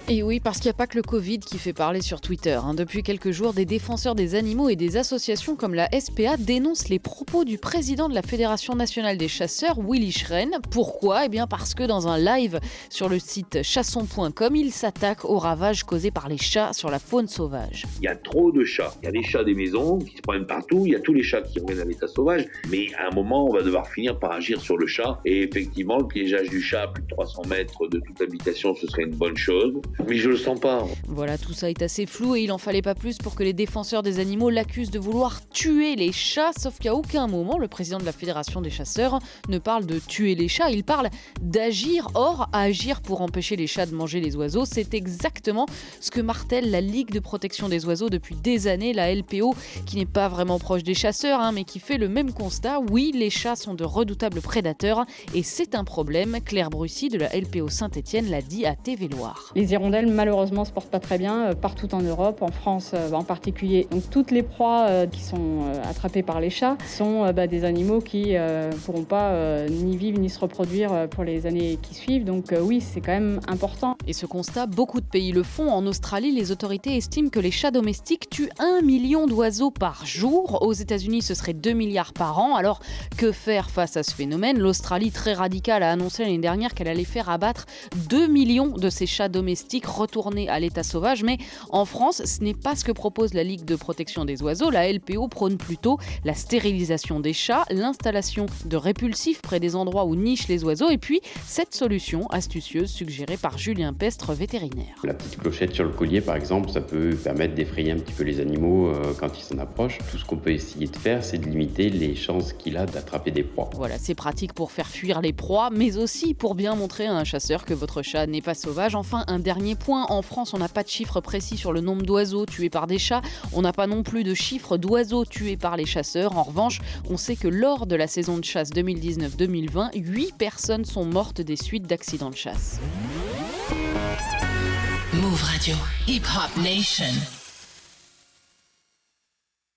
Et oui, parce qu'il n'y a pas que le Covid qui fait parler sur Twitter. Depuis quelques jours, des défenseurs des animaux et des associations comme la SPA dénoncent les propos du président de la Fédération nationale des chasseurs, Willy Schren. Pourquoi ? Parce que dans un live sur le site chasson.com, il s'attaque aux ravages causés par les chats sur la faune sauvage. Il y a trop de chats. Il y a les chats des maisons qui se promènent partout, il y a tous les chats qui reviennent à l'état sauvage, mais à un moment, on va devoir finir par agir sur le chat. Et effectivement, le piégeage du chat à plus de 300 mètres de toute habitation, ce serait une bonne chose. Mais je le sens pas. Voilà, tout ça est assez flou et il en fallait pas plus pour que les défenseurs des animaux l'accusent de vouloir tuer les chats, sauf qu'à aucun moment le président de la Fédération des chasseurs ne parle de tuer les chats, il parle d'agir. Or, agir pour empêcher les chats de manger les oiseaux, c'est exactement ce que martèle la Ligue de protection des oiseaux depuis des années, la LPO, qui n'est pas vraiment proche des chasseurs, mais qui fait le même constat. Oui, les chats sont de redoutables prédateurs et c'est un problème. Claire Brussy de la LPO Saint-Étienne l'a dit à TV Loire. Les hirondelles, malheureusement, se portent pas très bien partout en Europe, en France en particulier. Donc toutes les proies qui sont attrapées par les chats sont des animaux qui pourront pas ni vivre ni se reproduire pour les années qui suivent. Donc oui, c'est quand même important. Et ce constat, beaucoup de pays le font. En Australie, les autorités estiment que les chats domestiques tuent 1 million d'oiseaux par jour. Aux États-Unis, ce serait 2 milliards par an. Alors, que faire face à ce phénomène ? L'Australie, très radicale, a annoncé l'année dernière qu'elle allait faire abattre 2 millions de ces chats domestiques retournés à l'état sauvage. Mais en France, ce n'est pas ce que propose la Ligue de protection des oiseaux. La LPO prône plutôt la stérilisation des chats, l'installation de répulsifs près des endroits où nichent les oiseaux et puis cette solution astucieuse suggérée par Julien Pestre, vétérinaire. La petite clochette sur le collier, par exemple, ça peut permettre d'effrayer un petit peu les animaux quand ils s'en approchent. Tout ce qu'on peut essayer de faire, c'est de limiter les chances qu'il a d'attraper des proies. Voilà, c'est pratique pour faire fuir les proies, mais aussi pour bien montrer à un chasseur que votre chat n'est pas sauvage. Enfin, un dernier point, en France, on n'a pas de chiffre précis sur le nombre d'oiseaux tués par des chats. On n'a pas non plus de chiffre d'oiseaux tués par les chasseurs. En revanche, on sait que lors de la saison de chasse 2019-2020, 8 personnes sont mortes des suites d'accidents de chasse. Move Radio, Hip Hop Nation.